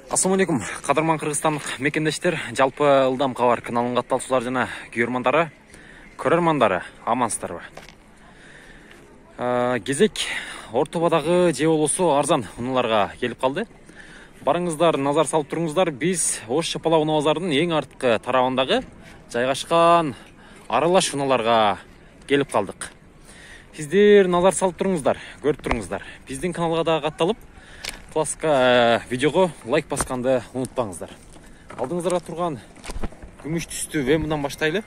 Ассалаумалейкум, кадырман кыргызстандык мекендештер, жалпы ылдам кабар каналынын катталуучулары жана күйөрмандары, көрөрмандары, амансыздарбы? Кезек Ортобадагы же болосо арзан унааларга келип калды. Барыңыздар, назар салып туруңуздар, биз Ош Чапала унаа базарынын эң арткы тарабындагы жайгашкан аралаш унааларга келип калдык. Сиздер назар салып туруңуздар, көрүп туруңуздар. Биздин каналга да катталып, класска видеого лайк басканды унутпаңыздар. Алдыңыздарга турган күмүш түстүү Вембдан баштайлы.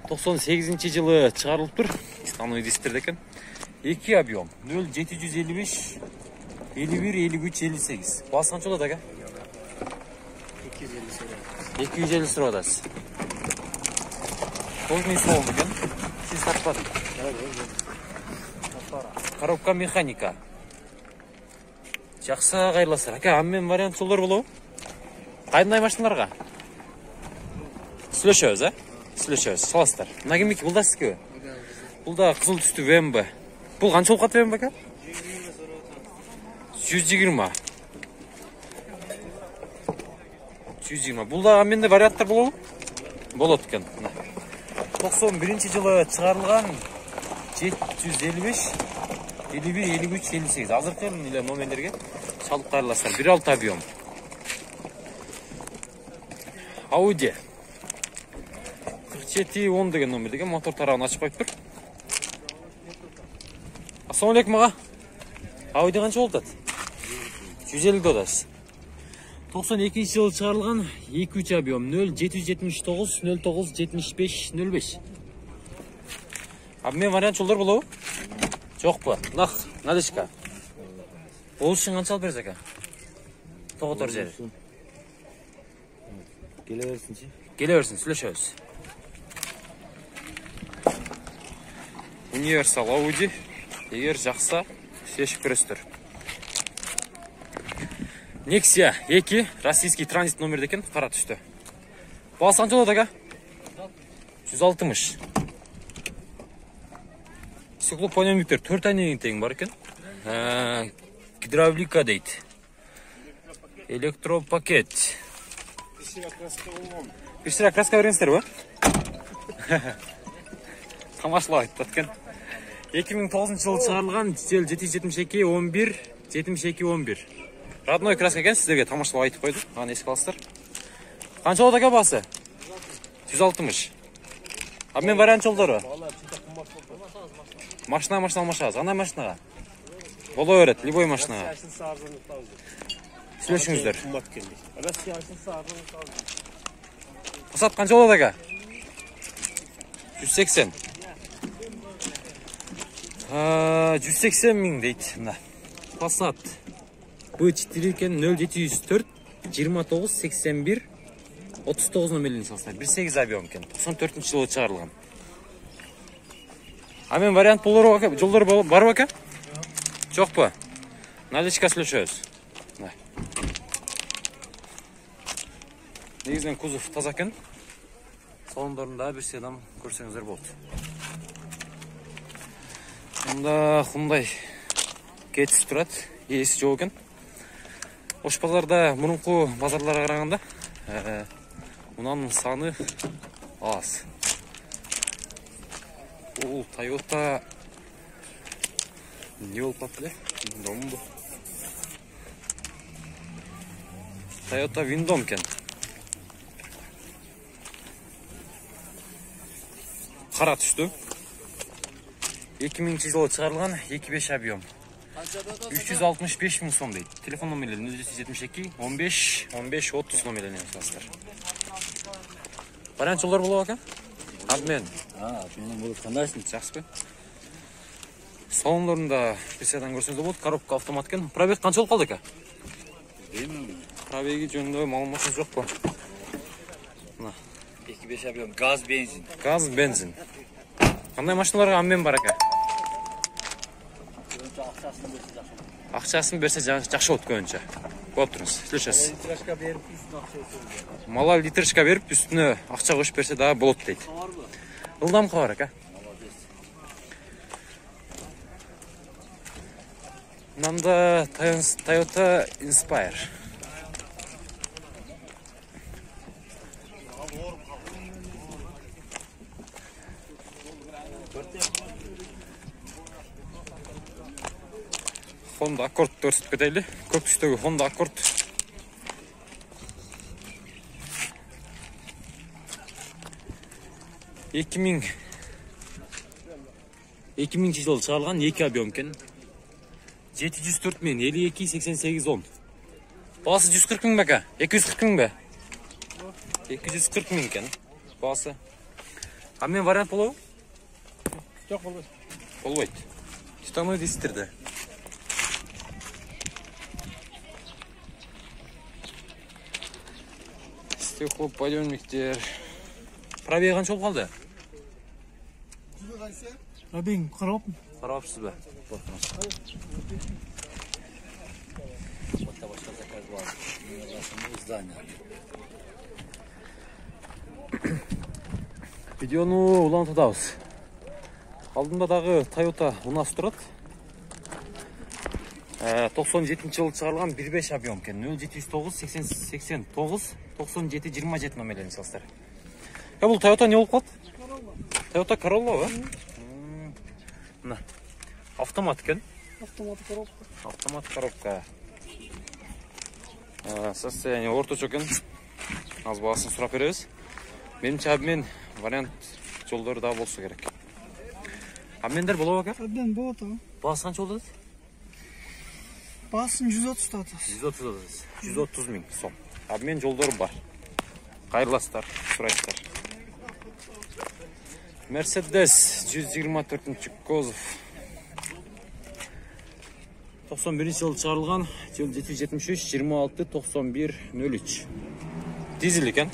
98-жылы чыгарылып тур. Аны дистерде экен. 2 объем 0755 51 53 58. Баасы канча болот ага? 250 сырып атасыз. Толкун болду экен. Сиз тартпадым. Коробка механика. Жақсы кайрыласыздар. Ака, аммен вариант солор болобу? Кайдай машиналарга? Сүйлөшөбүз, Сүйлөшөбүз. Саласыздар. Мына кимдики? Бул да сиздикиби? Бул да кызыл түстүү ВМБ. Бул канча болуп калат ВМБ ака? 120. 120. Бул да амменде варианттар болобу? Болот экен. 91-жылы чыгарылган 755 51 53 58. Азыркы эле номерлерге чалып кайрыласыздар. 1.6 объем. Audi 4710 деген номер деген мотор тарабын ачып коюп тур. Ассалам алейкум ага. Audi канча болуп атат? 150 додасыз. 92-жылы чыгарылган 2.3 объем 0779 09 75 05. Обмен вариант жолдор болобу? Жокпу? Нах, наличка. Ол үшін қанша алып берсек ака? Тоғытор жері. Келе берсінші. Келе берсін, сүйлөшөбүз. Универсал Audi. Егер жақса, сөйлөшүп көрөсүздөр. Nexia 2, российский транзит номер екен, қара түсті. Баасы қанша болот ака? 160. Стеклоподъемниктер 4 айнен тең бар екен. Гидравлика дейт. Электропакет. Пишсирак краска береңиздер ба? Тамашалап айтып атқан. 2009-жылы чыгарылган 772 11 72 11. Родной краска екен, сиздерге тамашалап айтып койду. Аны эске аласыздар. Канча болот ака баасы? 160. Обмен вариант жолдору. Машина алмашабыз. Андай машинаға? Боло берет, любой машинаға. Сүйлөшүңүздөр. Пассат канча болот ака? 180. 180 миң дейт. Пассат. B4 екен 0704 29 81 39 номерлерин салсыздар. 18 объем екен. 94-жылы чыгарылган. Амен вариант жолдор барбы ака? Жокпу? Наличка сүйлөшөбүз. Негизинен кузов таза экен. Салондорунда бир седан көрсөңүздөр болот. Мында Hyundai Getz турат, ээси жок экен. Ош базарда мурунку базарларга караганда унанын саны аз. Ол Toyota не болуп калды? Виндом. Toyota Виндом экен. Кара түстү. 2000-жылы чыгарылган 2.5 объем. 365 миң сом дейт. Телефон номерлери 072 15 15 30 номерлерин жазасыздар. Вариант жолдор болобу ака? Обмен. Обмен болот, кандайсың? Жакшыбы? Салондорунда беседадан көрсөңүздөр болот. Коробка автомат экен. Пробег канча болуп калды ака? Билбейм. Пробеги жөнүндө маалыматыңыз жокпу? 2.5 объем, газ, бензин. Газ, бензин. Кандай машиналарга обмен бар ака? Акчасын берсе жакшы болот көбүнчө. Коюп туруңуз. Сүйлөшөсүз. Литрашка берип, үстүнө акча өтөбүз. Мала литрашка берип, үстүнө акча коюп берсе да болот дейт. Ылдам кабар ака. Мында Toyota Inspire. Honda Accord көрсетіп кетейлі. Көк түстегі Honda Accord. Екі мыңыншы жылы шығарылған 2 объем екен. 704 мен 52 88 10. Басы 140 мың бәка? 240 мың бә? 240 мың екен. Басы. А мен вариант болау? Жоқ, болбайды. Болбайды. Түстамай дейсіздерді. Стекло подъемниктер. Пробег қанша болып қалды? Пробег қарап. Қарапсыз ба? Вот başka zakaz var. Здание. Видеоны улантыдабыз. Алдында дағы Toyota Unas тұрады. 97 жылы шығарылған 1.5 объем екен. 0709 89 97 27 номерлерін салыстар. Бұл Toyota не болып қалды? Toyota Corolla ба? Мына. Автомат екен. Автомат коробка. Состояние орташа екен. Аз бағасын сұрап береміз. Меніңше обмен вариант жолдары да болса керек. Обмендер бола бака? Обмен болады. Бағасы қанша болды? Басын 130 татыз. 130 мың сом. Обмен жолдары бар. Қайырластар, сұрайсыздар. Mercedes 124 кузов. 91 жылы шығарылған 773 26 91 03. Дизель екен.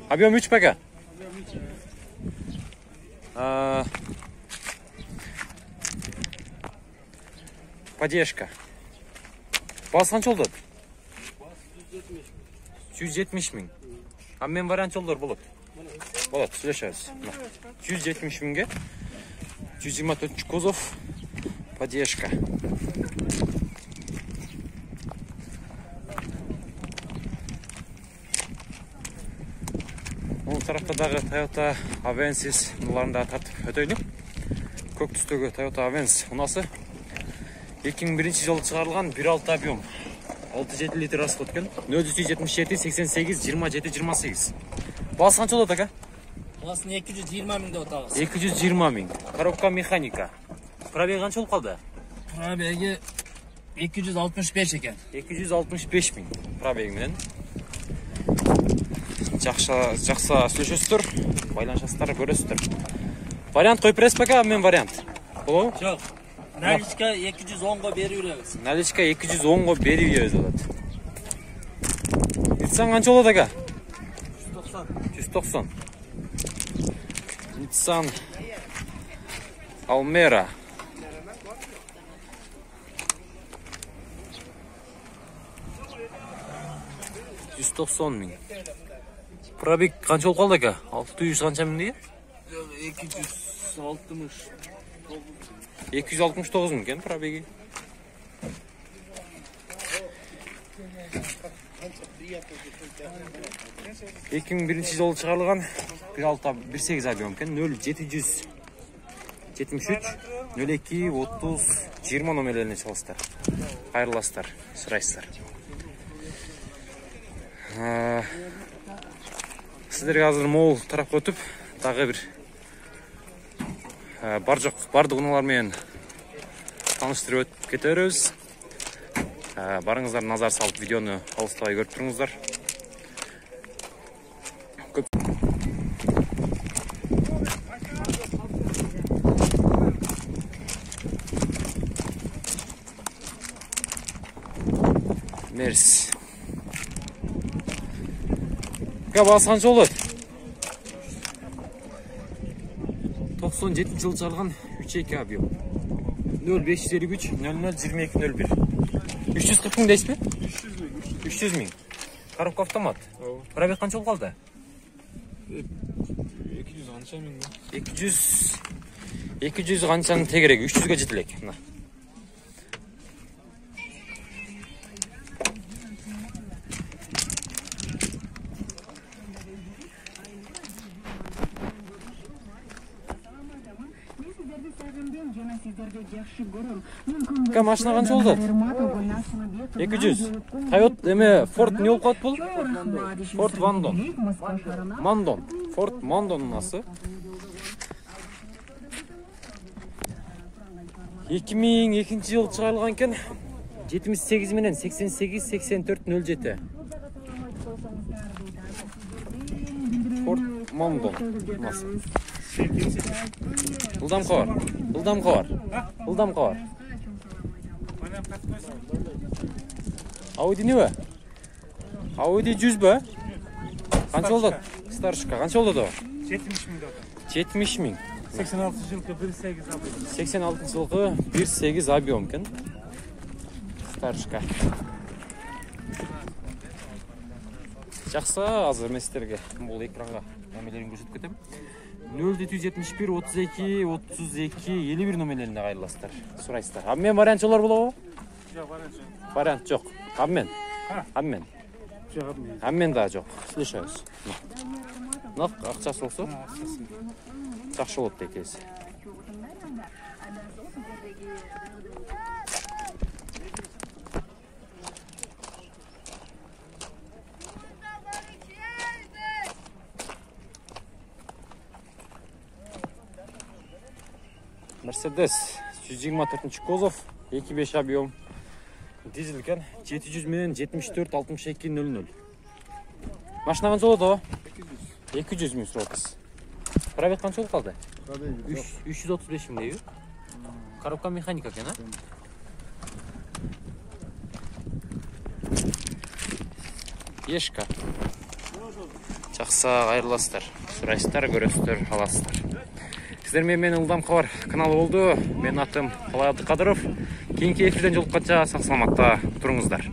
Объем 3 бәка? Поддержка. Басы қанша болды? 170 мың. Обмен вариант жолдар болады. Болады, сөйлешеміз. 170 мыңға 124 кузов поддержка. Ол тараптадағы Toyota Avensis мұныларында тартып өтейлі. Көк түстегі Toyota Avensis ұнасы 2001 жылы шығарылған 1.6 объем. 6-7 литр расход екен. 077 88 27 28. Басы қанша болады ака? Басын 220 мың деп отағыз. 220 мың. Коробка механика. Пробег қанша болып қалды? Пробеги 265 екен. 265 мың. Пробегімен. Жақсы сөйлесіздер, байланышасыздар, көресіздер. Вариант қойып бересіз бе, мен вариант. Болу? Жоқ. Наличка 210-ға беріп жүреміз. Наличка 210-ға беріп жүреміз болады. Nissan қанша болады аға? 190. Nissan Almera. $190 мың. Пробег қанша болып қалды аға? 600 қанша мың дейі? 269 мың кен пробеги. Екі мың бірінші жылы шығарылған 1.6-18 объем кен 0773 02 30 20 номерлеріне çalыстар. Қайырластар, сұрайсыздар. Сіздерге азыр мол тарапқа өтіп, тағы бір барды ұғыналармен таныштырып өтіп кетеріз. Барыңыздар, назар салып видеоны алыстағай көріп тұрыңыздар. Мерс. Басы қанша болады? 97 жылы шығарылған 3.2 объем. 0553 00 22 01. 340 мың дейсіз бе? 300 мың. Коробка автомат. Пробег қанша болып қалды? 200 қанша мың. 200 қаншаның тегерегі 300-ге жетілек. Ка машина канча болду? 200. Тойот эме Ford не болуп калат бул? Ford Вандон. Мандон. Ford Мандон мынасы. 2002 жылы чыгарылган экен. 78 менен 88-84-07. Ford Mondon. Nasıl? Ildam kor. Ildam kor. Ildam kor. Audi ne be? Audi 100 be? Kança oldu? Starshka. Kança oldu da? 70 ming dolar. 70 ming. 86 жылкы 1.8 алды. 86 жылғы 1.8 объем екен. Старшка. Жақсы, азыр местерге бұл экранға номерлерін көрсетіп кетем. 0-771 32 32 51 номерлеріне қайырластар. Сұрайсыздар. Абмен вариантчылар болады? Жоқ, вариант. Вариант жоқ. Абмен. Абмен. Жоқ, абмен. Абмен да жоқ. Слушаюсь. Нақ ақшасы болса? Жақсы болады екенсі. Mercedes 124 кузов, 2.5 объем. Дизель екен 700 менен 74-62-00. Машина қанша болады? 200 мың сұрапсыз. Пробег қанша болып қалды? 335 мың дейбі. Коробка механика екен, а? Ешка. Жақсы, қайырластар. Сұрайсыздар, көресіздер, аласыздар. Сіздермен мен Ылдам Хабар каналы болды. Мен атым Қалай Абдықадыров. Кейінгі эфирден жолыққанша сақ саламатта тұрыңыздар.